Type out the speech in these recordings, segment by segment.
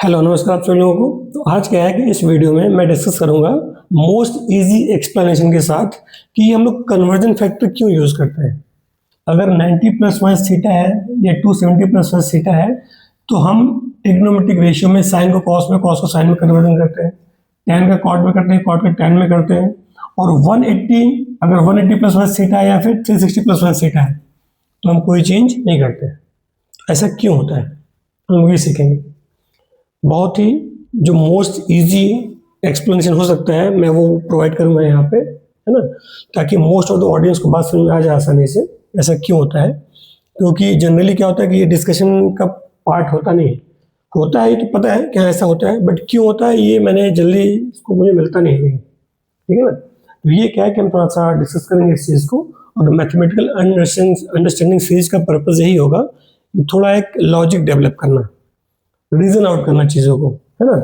Hello नमस्कार आप सभी लोगों को। तो आज क्या है कि इस वीडियो में मैं डिस्कस करूंगा मोस्ट इजी एक्सप्लेनेशन के साथ कि हम लोग कन्वर्जन फैक्टर क्यों यूज करते हैं। अगर 90 प्लस वन थीटा है या 270 प्लस वन थीटा है तो हम ट्रिग्नोमेट्रिक रेशियो में साइन को कॉस में, कॉस को साइन में कन्वर्जन करते हैं, टैन का कॉट में करते हैं, कॉट का टैन में करते हैं। और 180 अगर 180 प्लस वन थीटा है या फिर 360 प्लस वन थीटा है तो हम कोई चेंज नहीं करते। ऐसा क्यों होता है हम वही सीखेंगे। बहुत ही जो मोस्ट इजी एक्सप्लेनेशन हो सकता है मैं वो प्रोवाइड करूंगा यहाँ पे, है ना, ताकि मोस्ट ऑफ द ऑडियंस को बात समझ में आ जाए आसानी से ऐसा क्यों होता है। क्योंकि जनरली क्या होता है कि ये डिस्कशन का पार्ट होता नहीं होता है, तो पता है क्या ऐसा होता है, बट क्यों होता है ये मैंने जल्दी इसको मुझे मिलता नहीं है, ठीक है ना। तो ये क्या है कि हम थोड़ा सा डिस्कस करेंगे इस चीज़ को, और मैथमेटिकल अंडरस्टैंडिंग सीरीज का पर्पज़ यही होगा कि थोड़ा एक लॉजिक डेवलप करना, रीजन आउट करना चीज़ों को, है ना।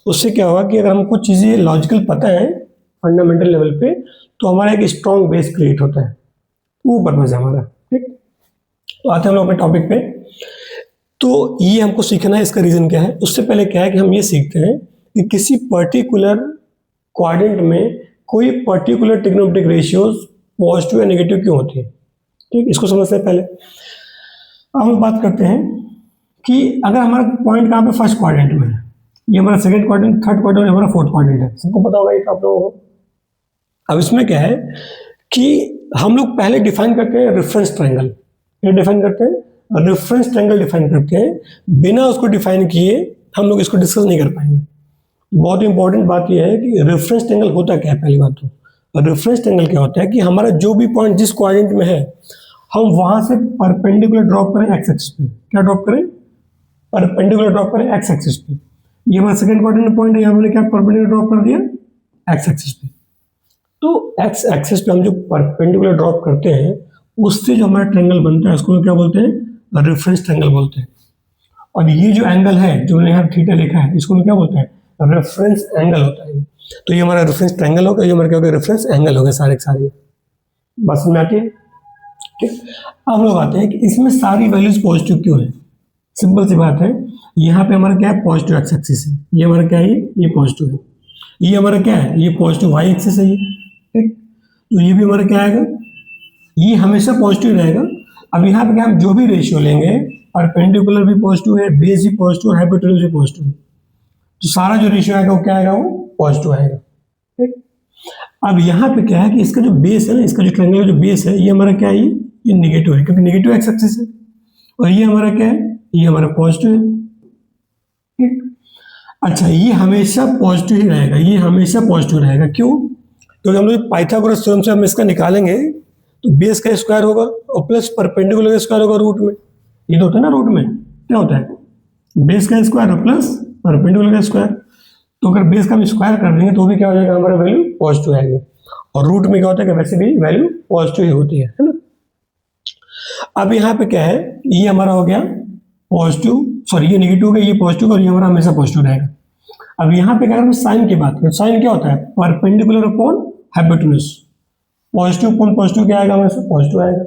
उससे क्या होगा कि अगर हमको चीज़ें लॉजिकल पता है फंडामेंटल लेवल पे तो हमारा एक स्ट्रॉन्ग बेस क्रिएट होता है, वो पर्पज है हमारा। ठीक, तो आते हैं हम लोग अपने टॉपिक पे। तो ये हमको सीखना है, इसका रीज़न क्या है। उससे पहले क्या है कि हम ये सीखते हैं कि किसी पर्टिकुलर क्वाड्रेंट में कोई पर्टिकुलर ट्रिग्नोमेट्रिक रेशियोज पॉजिटिव या नेगेटिव क्यों होती है। ठीक, इसको समझते हैं पहले। अब हम बात करते हैं कि अगर हमारा पॉइंट कहाँ पे फर्स्ट क्वाड्रेंट में है, ये हमारा सेकंड क्वाड्रेंट, थर्ड क्वाड्रेंट, हमारा फोर्थ क्वाड्रेंट है, सबको पता होगा ये आप लोगों को। अब इसमें क्या है कि हम लोग पहले डिफाइन करते हैं रेफरेंस ट्रायंगल। ये डिफाइन करते हैं रेफरेंस ट्रायंगल, डिफाइन करते हैं। बिना उसको डिफाइन किए हम लोग इसको डिस्कस नहीं कर पाएंगे। बहुत इंपॉर्टेंट बात यह है कि रेफरेंस ट्रायंगल होता क्या है। पहली बात तो रेफरेंस ट्रायंगल क्या होता है कि हमारा जो भी पॉइंट जिस क्वाड्रेंट में है हम वहां से परपेंडिकुलर ड्रॉप करें एक्स एक्सिस पे। क्या ड्रॉप करें? परपेंडिकुलर ड्रॉप करें एक्स एक्सिस पे। ये हमारा सेकंड क्वाड्रेंट पॉइंट है, हमने क्या परपेंडिकुलर ड्रॉप कर दिया एक्स एक्सिस पे। तो एक्स एक्सिस पे हम जो परपेंडिकुलर ड्रॉप करते हैं उससे जो हमारा ट्रायंगल बनता है उसको क्या बोलते हैं? रेफरेंस ट्रायंगल बोलते हैं। और ये जो एंगल है जो मैंने यहाँ थीटा लिखा है इसको क्या बोलते हैं? रेफरेंस एंगल होता है। तो ये हमारा रेफरेंस ट्रायंगल होगा, ये हमारा क्या होगा? रेफरेंस एंगल होगा। सारे के सारे बात समझ में आती है। ठीक, अब हम लोग आते हैं कि इसमें सारी वैल्यूज पॉजिटिव क्यों है। सिंपल सी बात है, यहाँ पे हमारा क्या है? पॉजिटिव एक्स एक्सिस है। ये हमारा क्या है? ये पॉजिटिव है। ये हमारा क्या है? ये पॉजिटिव वाई एक्सिस है। ठीक, तो ये भी हमारा क्या आएगा? ये हमेशा पॉजिटिव रहेगा। अब यहाँ पे क्या हम जो भी रेशियो लेंगे, परपेंडिकुलर भी पॉजिटिव है, बेस भी पॉजिटिव है, हाइपोटेन्यूज भी पॉजिटिव है, तो सारा जो रेशियो आएगा वो क्या आएगा? वो पॉजिटिव आएगा। ठीक, अब यहाँ पे क्या है कि इसका जो बेस है ना, इसका जो ट्रायंगल जो बेस है ये हमारा क्या है? ये नेगेटिव है, क्योंकि नेगेटिव एक्स एक्सिस है। और ये हमारा क्या है? ये हमारा पॉजिटिव है। ठीक, अच्छा, ये हमेशा पॉजिटिव ही रहेगा, ये हमेशा पॉजिटिव रहेगा। क्यों? क्योंकि हम लोग पाइथागोरस थ्योरम से हम इसका निकालेंगे तो बेस का स्क्वायर होगा और प्लस परपेंडिकुलर का स्क्वायर होगा रूट में। ये तो होता है ना, रूट में क्या होता है? बेस का स्क्वायर और प्लस परपेंडिकुलर का स्क्वायर। तो अगर बेस का हम स्क्वायर कर देंगे तो भी क्या हो जाएगा? हमारा वैल्यू पॉजिटिव आएगी। और रूट में क्या होता है कि वैसे भी वैल्यू पॉजिटिव ही होती है ना। अब यहाँ पे क्या है? ये हमारा हो गया पॉजिटिव, सॉरी ये नेगेटिव हो गया, ये पॉजिटिव, और ये हमारा हमेशा पॉजिटिव रहेगा। अब यहाँ पे अगर हम साइन की बात करें, साइन क्या होता है? Perpendicular upon hypotenuse. Positive upon positive क्या आएगा? हमेशा पॉजिटिव आएगा।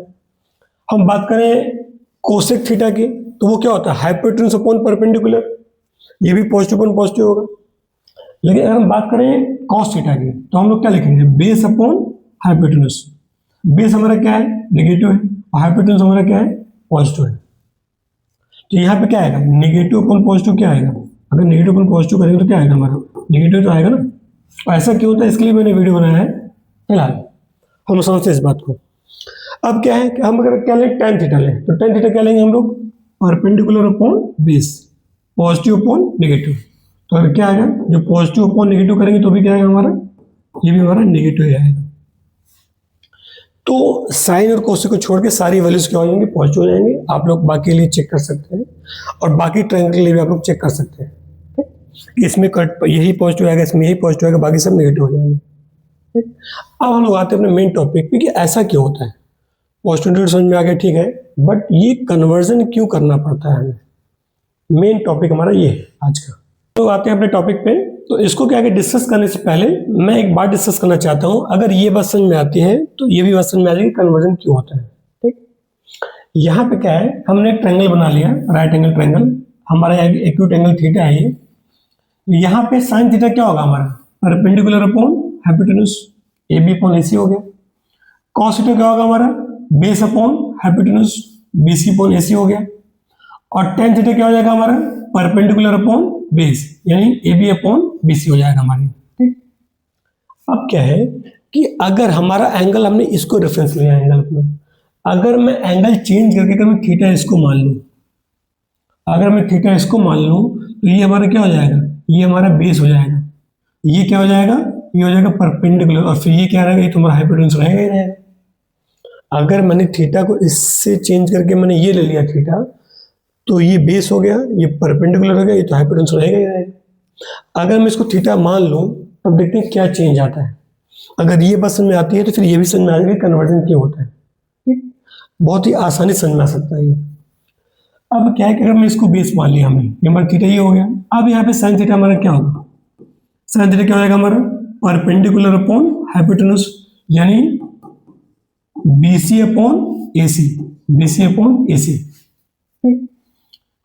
हम बात करें कोसेक थीटा की तो वो क्या होता है? हाइपोटेन्यूज अपॉन परपेंडिकुलर, ये भी पॉजिटिव अपॉन पॉजिटिव होगा। लेकिन अगर हम बात करें कॉस थीटा की तो हम लोग क्या लिखेंगे? Base upon hypotenuse. बेस हमारा क्या है? नेगेटिव है, और हाइपोटेन्यूज हमारा क्या है? पॉजिटिव है। तो यहाँ पे क्या आएगा? नेगेटिव अपॉन पॉजिटिव क्या आएगा? अगर नेगेटिव अपॉन पॉजिटिव करेंगे तो क्या आएगा? हमारा नेगेटिव तो आएगा ना। और ऐसा क्यों होता है इसके लिए मैंने वीडियो बनाया है। फिलहाल हम समझते हैं इस बात को। अब क्या है कि हम अगर क्या लें? टेन थीटा लें तो टेन थीटा क्या लेंगे हम लोग? Perpendicular upon base, positive upon negative. तो अगर क्या आएगा? जो पॉजिटिव अपॉन नेगेटिव करेंगे तो भी क्या आएगा हमारा? ये भी हमारा नेगेटिव ही आएगा। तो साइन और कोसेक को छोड़ के सारी वैल्यूज क्या हो जाएंगी? पॉजिटिव हो जाएंगे। आप लोग बाकी के लिए चेक कर सकते हैं और बाकी ट्रायंगल के लिए भी आप लोग चेक कर सकते हैं। ठीक? इसमें कट यही पॉजिटिव आएगा, इसमें यही पॉजिटिव आएगा, बाकी सब नेगेटिव हो जाएंगे। ठीक? अब हम लोग आते हैं अपने मेन टॉपिक पे कि ऐसा क्यों होता है। पॉजिटिव समझ में आ गया, ठीक है, बट ये कन्वर्जन क्यों करना पड़ता है हमें? मेन टॉपिक हमारा ये है आज का। तो आते हैं अपने टॉपिक पे। तो इसको क्या डिस्कस करने से पहले मैं एक बात डिस्कस करना चाहता हूं। अगर ये बात समझ में आती है तो ये भी बात समझ में आ जाएगी कन्वर्जन क्यों होता है। ठीक, यहाँ पे क्या है? हमने एक ट्रायंगल बना लिया, राइट एंगल ट्रायंगल। हमारा एक्यूट एंगल थीटा है ये, यहाँ पे साइन थीटा क्या होगा हमारा, perpendicular upon hypotenuse, A B upon A C हो गया। कॉस थीटा क्या होगा हमारा, base upon hypotenuse, B C upon A C हो गया। और टेन थीटा क्या हो जाएगा हमारा, परपेंडिकुलर अपॉन बेस, यानी A B upon B C हो जाएगा हमारी। ठीक, अब क्या है कि अगर हमारा एंगल, हमने इसको रेफरेंस लिया एंगल अपना, अगर मैं एंगल चेंज करके अगर मैं थीटा इसको मान लूँ, अगर मैं थीटा इसको मान लूँ तो ये हमारा क्या हो जाएगा, ये हमारा बेस हो जाएगा, ये क्या हो जाएगा, ये हो जाएगा परपेंडिकुलर, और फिर ये क्या रहेगा, ये तुम्हारा हाइपोटेन्यूज रहेगा ही रहेगा। अगर मैंने थीटा को इससे चेंज करके मैंने ये ले लिया थीटा, तो ये बेस हो गया, ये परपेंडिकुलर हो गया, ये तो हाइपोटेन्यूज रहेगा ही रहेगा। अगर मैं इसको थीटा मान लूँ, तब देखते हैं क्या चेंज आता है। अगर ये बात समझ में आती है तो फिर ये भी समझ में आ जाएगा कन्वर्जन क्यों होता है। ठीक, बहुत ही आसानी से समझ में आ सकता है ये। अब क्या है कि अगर मैं इसको बेस मान लिया, हमें ये हमारा थीटा ये हो गया। अब यहाँ पे साइन थीटा हमारा क्या होगा, साइन थीटा क्या हो जाएगा हमारा, परपेंडिकुलर अपॉन हाइपोटेन्यूज, यानी BC upon AC, BC upon AC.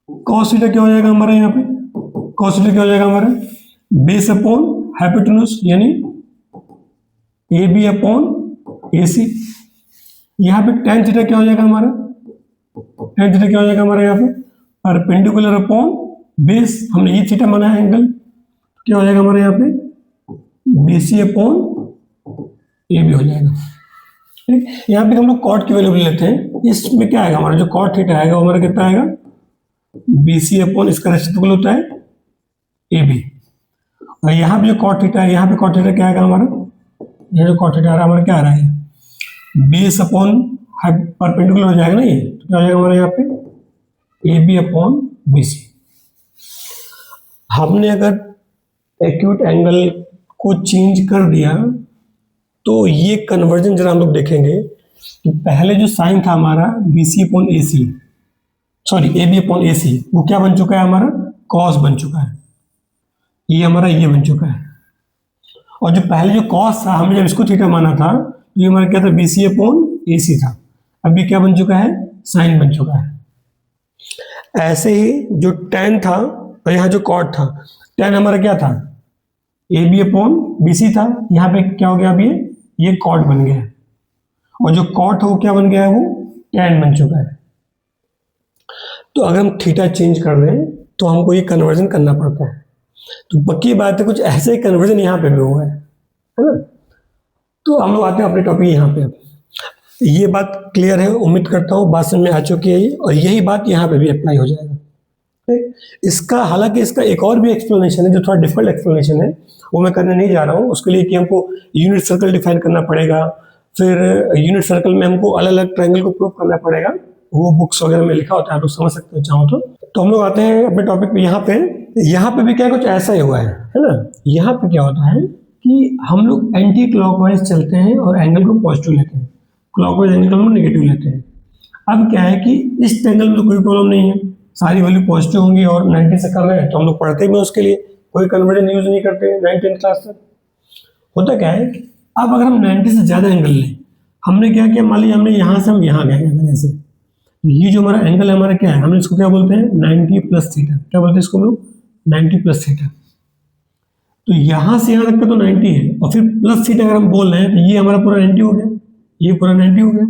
Cos theta क्या हो जाएगा हमारा, यहाँ पे कॉस थीटा क्या हो जाएगा हमारा, बेस अपॉन हाइपोटेन्यूज, यानी ए बी अपॉन ए सी। यहाँ पे टेन थीटा क्या हो जाएगा हमारा, टेन थीटा क्या हो जाएगा हमारा, यहाँ पे परपेंडिकुलर अपॉन बेस, हमने ये थीटा माना है एंगल, क्या हो जाएगा हमारे यहाँ पे B C upon A B हो जाएगा। ठीक, यहाँ पे हम लोग कॉट की वैल्यू लेते हैं, इसमें क्या आएगा हमारा, जो कॉट थीटा आएगा वो हमारा कितना आएगा, बी सी अपॉन इसका रेसिप्रोकल होता है ए बी। और यहाँ पे जो कॉट थीटा है, यहाँ पे कॉट थीटा क्या आएगा हमारा, ये जो कॉट थीटा आ रहा है हमारा क्या आ रहा है, बेस अपॉन परपेंडिकुलर हो जाएगा ना, ये तो क्या हो जाएगा हमारे यहाँ पे A B upon B C. हमने अगर एक्यूट एंगल को चेंज कर दिया तो ये कन्वर्जन जरा हम लोग देखेंगे कि पहले जो साइन था हमारा B C upon A C, sorry A B upon A C, वो क्या बन चुका है हमारा, कॉस बन चुका है, ये हमारा ये बन चुका है। और जो पहले जो कॉस था, हमने जब इसको थीटा माना था, ये हमारा क्या था, बी सी अपॉन ए सी था, अभी क्या बन चुका है, साइन बन चुका है। ऐसे ही जो टेन था और यहाँ जो कॉट था, टेन हमारा क्या था, A B upon B C था, यहाँ पे क्या हो गया, अभी ये कॉट बन गया, और जो कॉट है वो क्या बन गया है, वो टेन बन चुका है। तो अगर हम थीटा चेंज कर रहे हैं तो हमको ये कन्वर्जन करना पड़ता है। तो पक्की बात है कुछ ऐसे ही कन्वर्जन यहाँ पे भी हुआ है ना। तो हम लोग आते हैं अपने टॉपिक यहाँ पे। ये बात क्लियर है, उम्मीद करता हूँ बात समझ में आ चुकी है, और यही बात यहाँ पे भी अप्लाई हो जाएगा। इसका हालांकि इसका एक और भी एक्सप्लेनेशन है जो थोड़ा डिफिकल्ट एक्सप्लेनेशन है, वो मैं करने नहीं जा रहा हूँ। उसके लिए कि हमको यूनिट सर्कल डिफाइन करना पड़ेगा, फिर यूनिट सर्कल में हमको अलग अलग ट्रायंगल को प्रूव करना पड़ेगा, वो बुक्स वगैरह में लिखा होता है, आप लोग समझ सकते हो चाहो तो हम लोग आते हैं अपने टॉपिक पे। यहाँ पे भी क्या कुछ ऐसा ही हुआ है ना। यहाँ पे क्या होता है कि हम लोग एंटी क्लॉकवाइज चलते हैं और एंगल को पॉजिटिव लेते हैं, क्लॉकवाइज एंगल को हम लोग नेगेटिव लेते हैं। अब क्या है कि इस एंगल में तो कोई प्रॉब्लम नहीं है, सारी वैल्यू पॉजिटिव होंगी और 90 से कम है तो हम लोग पढ़ते भी उसके लिए कोई कन्वर्जन यूज नहीं करते 9th क्लास तक। होता क्या है, अब अगर हम 90 से ज़्यादा एंगल लें, हमने क्या किया, मान लीजिए हमने यहाँ से हम यहाँ गए एंगल ऐसे, ये जो हमारा एंगल है हमारा क्या है, हमने इसको क्या बोलते हैं 90 प्लस थीटा, क्या बोलते हैं इसको हम लोग 90 प्लस थीटा। तो यहाँ से यहाँ तक का तो 90 है, और फिर प्लस थीटा अगर हम बोल रहे हैं तो ये हमारा पूरा 90 हो गया, ये पूरा 90 हो गया।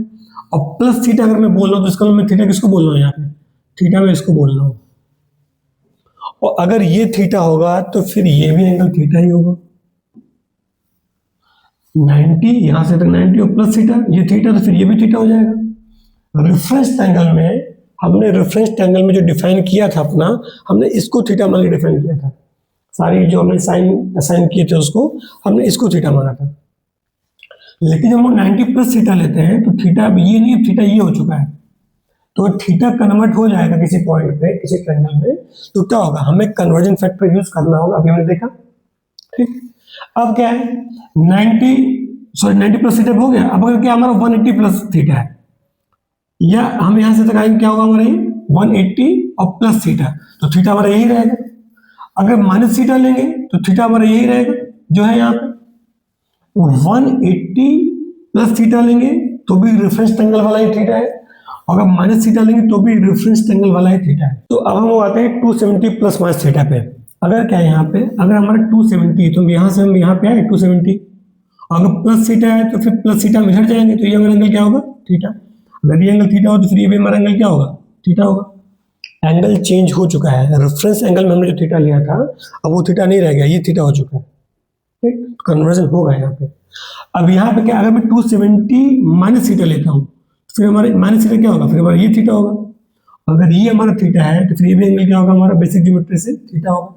और प्लस थीटा अगर मैं बोल रहा हूँ तो इसका मैं थीटा किसको बोल रहा हूँ, यहाँ पे थीटा में इसको बोल रहा हूँ। और अगर ये थीटा होगा तो फिर ये भी एंगल थीटा ही होगा, 90 यहाँ से तक 90 और प्लस थीटा, ये थीटा तो फिर ये भी थीटा हो जाएगा। रेफरेंस एंगल में हमने रेफरेंस एंगल में जो डिफाइन किया था अपना, हमने इसको थीटा मान के डिफाइन किया था, सारी जो हमने साइन असाइन किए थे उसको हमने इसको थीटा माना था। लेकिन हम 90 प्लस थीटा लेते हैं तो थीटा अब ये नहीं, थीटा ये हो चुका है, तो थीटा कन्वर्ट हो जाएगा किसी पॉइंट पे किसी ट्रायंगल में, तो क्या होगा, हमें कन्वर्जन फैक्टर यूज करना होगा, अभी हमने देखा। ठीक, अब क्या है 90 प्लस थीटा हो गया। अब अगर क्या हमारा 180 प्लस थीटा है, या हम यहाँ से तक आएंगे क्या होगा हमारा ये 180 और प्लस थीटा, तो थीटा हमारा यही रहेगा। अगर माइनस थीटा लेंगे तो थीटा हमारा यही रहेगा जो है यहाँ पे। 180 प्लस थीटा लेंगे तो भी रेफरेंस एंगल वाला ही थीटा है, अगर माइनस थीटा लेंगे तो भी रेफरेंस एंगल वाला ही थीटा है। तो अब हम आते हैं 270 प्लस माइनस थीटा पे। अगर क्या है यहाँ पे, अगर हमारा 270 है तो यहाँ से हम यहाँ पे आए 270, अगर प्लस थीटा है तो फिर प्लस थीटा में इधर जाएंगे तो ये हमारा एंगल क्या होगा, थीटा। अगर ये एंगल थीटा हो तो फिर ये भी हमारा एंगल क्या होगा, थीटा होगा। एंगल चेंज हो चुका है, रेफरेंस एंगल में हमने जो थीटा लिया था अब वो थीटा नहीं रह गया, ये थीटा हो चुका है, ठीक, कन्वर्जन होगा यहाँ पे। अब यहाँ पे क्या, अगर मैं 270 माइनस थीटा लेता हूँ फिर हमारे माइनस थीटा क्या होगा, फिर हमारा ये थीटा होगा। अगर ये हमारा थीटा है तो फिर ये भी एंगल क्या होगा, हमारा बेसिक ज्योमेट्री से थीटा होगा।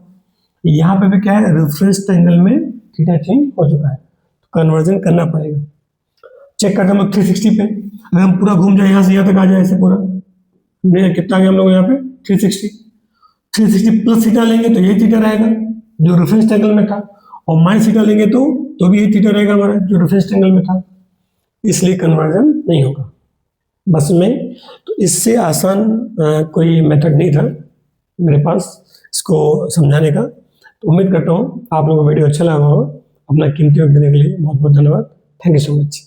यहाँ पे भी क्या है, रेफरेंस एंगल में थीटा चेंज हो चुका है, तो कन्वर्जन करना पड़ेगा। चेक करते हैं हम लोग 360 पे, अगर हम पूरा घूम जाए यहाँ से यहाँ तक आ जाए ऐसे पूरा, कितना गया हम लोग यहाँ पे 360 प्लस थीटा लेंगे तो ये थीटा रहेगा जो रेफरेंस एंगल में था, और माइनस थीटा लेंगे तो भी ये थीटा रहेगा हमारा जो रेफरेंस एंगल में था, इसलिए कन्वर्जन नहीं होगा बस में। तो इससे आसान कोई मेथड नहीं था मेरे पास इसको समझाने का। तो उम्मीद करता हूँ आप लोगों को वीडियो अच्छा लगा होगा। अपना कीमती वक्त देने के लिए बहुत बहुत धन्यवाद। Thank you so much.